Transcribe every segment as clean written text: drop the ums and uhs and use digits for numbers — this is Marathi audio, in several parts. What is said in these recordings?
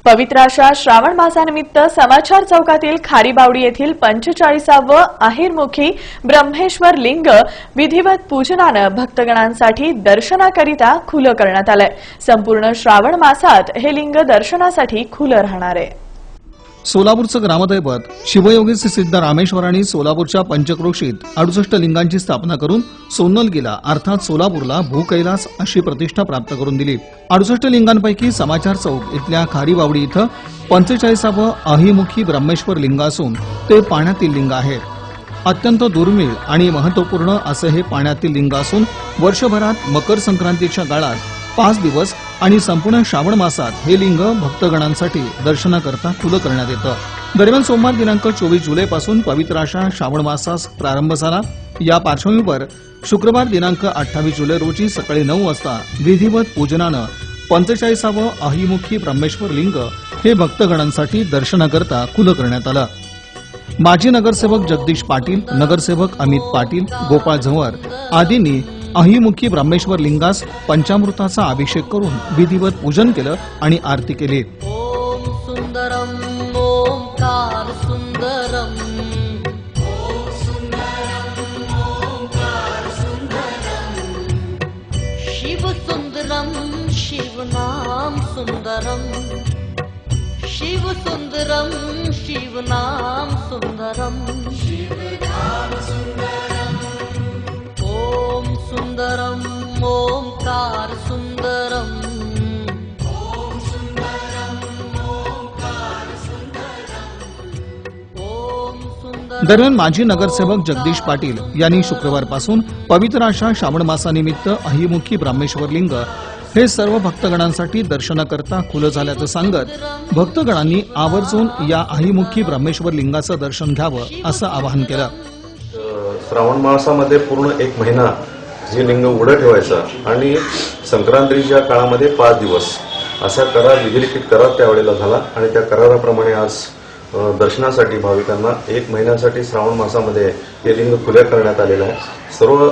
पवित्र अशा श्रावण मासानिमित्त समाचार चौकातील खारीबावडी येथील 45वे अहिर्मुखी ब्रह्मेश्वर लिंग विधिवत पूजनाने भक्तगणांसाठी दर्शनाकरिता खुलं करण्यात आलंय। संपूर्ण श्रावण मासात हे लिंग दर्शनासाठी खुलं राहणार आहे। सोलापूरचं ग्रामदैवत शिवयोगी सिद्ध रामेश्वरांनी सोलापूरच्या पंचक्रोशीत 68 लिंगांची स्थापना करून सोन्नलगीला अर्थात सोलापूरला भूकैलास अशी प्रतिष्ठा प्राप्त करून दिली। 68 लिंगांपैकी समाचार चौक इथल्या खारीबावडी इथं 45वे अहिमुखी ब्रह्मेश्वर लिंग असून ते पाण्यातील लिंग आहे। अत्यंत दुर्मिळ आणि महत्त्वपूर्ण असे हे पाण्यातील लिंग असून वर्षभरात मकर संक्रांतीच्या काळात 5 दिवस आणि संपूर्ण श्रावण मासात हे लिंग भक्तगणांसाठी दर्शनाकरता खुलं करण्यात येतं। दरम्यान सोमवार दिनांक 24 जुलैपासून पवित्र अशा श्रावण मासास प्रारंभ झाला। या पार्श्वभूमीवर शुक्रवार दिनांक 28 जुलै रोजी सकाळी 9 वाजता विधिवत पूजनानं 45वे अहिमुखी ब्रह्मेश्वर लिंग हे भक्तगणांसाठी दर्शनाकरता खुलं करण्यात आलं। माजी नगरसेवक जगदीश पाटील, नगरसेवक अमित पाटील, गोपाळ झंवर आदींनी अहिमुखी ब्रह्मेश्वर लिंगास पंचामृताचा अभिषेक करून विधिवत पूजन केलं आणि आरती केली। ओम सुंदरम ओंकार सुंदरम ओम सुंदरम ओंकार सुंदरम शिव सुंदरम शिवनाम सुंदरम शिव सुंदरम शिवनाम सुंदरम शिवनाम सुंदरम ओम सुंदरम ओंकार सुंदरम ओम सुंदरम ओंकार सुंदरम ओम सुंदरम। दरम्यान माजी नगरसेवक जगदीश पाटील यांनी शुक्रवारपासून पवित्र अशा श्रावण मासानिमित्त अहिमुखी ब्रह्मेश्वर लिंग हे सर्व भक्तगणांसाठी दर्शनाकरता खुलं झाल्याचं सांगत भक्तगणांनी आवर्जून या अहिमुखी ब्रह्मेश्वर लिंगाचं दर्शन घ्यावं असं आवाहन केलं। श्रावण मासामध्ये पूर्ण 1 महिना जे लिंग उघडं ठेवायचं आणि संक्रांतीच्या काळामध्ये 5 दिवस असा करार विधिलिखित करार त्यावेळेला झाला आणि त्या कराराप्रमाणे आज दर्शनासाठी भाविकांना 1 महिन्यासाठी श्रावण मासामध्ये हे लिंग खुले करण्यात आलेलं आहे। सर्व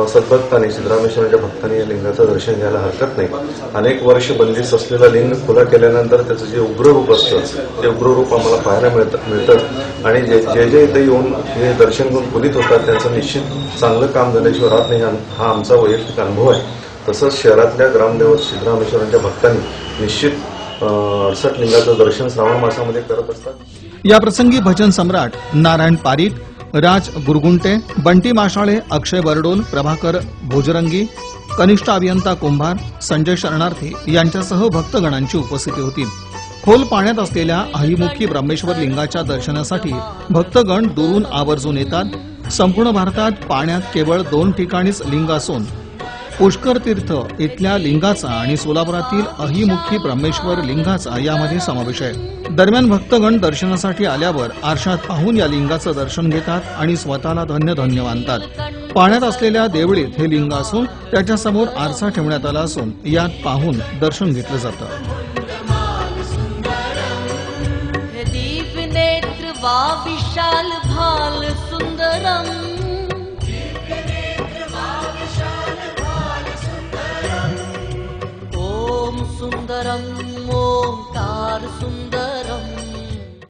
सद्भक्तांनी सिद्धरामेश्वरांच्या भक्तांनी या लिंगाचं दर्शन घ्यायला हरकत नाही। अनेक वर्ष बंदिस्त असलेलं लिंग खुला केल्यानंतर त्याचं जे उग्र रूप असतं ते उग्र रूप आम्हाला पाहायला मिळतं आणि जे इथे येऊन हे दर्शन घेऊन फुलित होतात त्यांचं निश्चित चांगलं काम झाल्याशिवाय राहत नाही हा आमचा वैयक्तिक अनुभव आहे। तसंच शहरातल्या ग्रामदैवत सिद्धरामेश्वरांच्या भक्तांनी निश्चित 68 लिंगाचं दर्शन श्रावण मासामध्ये करत असतात। या प्रसंगी भजन सम्राट नारायण पारीख, राज गुरगुंटे, बंटी माशाळे, अक्षय बरडोल, प्रभाकर भोजरंगी, कनिष्ठ अभियंता कुंभार, संजय शरणार्थी यांच्यासह भक्तगणांची उपस्थिती होती। खोल पाण्यात असलेल्या अहिमुखी ब्रह्मेश्वर लिंगाच्या दर्शनासाठी भक्तगण दुरून आवर्जून येतात। संपूर्ण भारतात पाण्यात केवळ 2 ठिकाणीच लिंग असून पुष्कर तीर्थ इथल्या लिंगाचा आणि सोलापुरातील अहिमुखी ब्रह्मेश्वर लिंगाचा यामध्ये समावेश आहे। दरम्यान भक्तगण दर्शनासाठी आल्यावर आरशात पाहून या लिंगाचं दर्शन घेतात आणि स्वतःला धन्य धन्य मानतात। पाण्यात असलेल्या देवळीत हे लिंग असून त्याच्यासमोर आरसा ठेवण्यात आला असून यात पाहून दर्शन घेतलं जातं। विशाल भाल सुंदरम ओम सुंदरम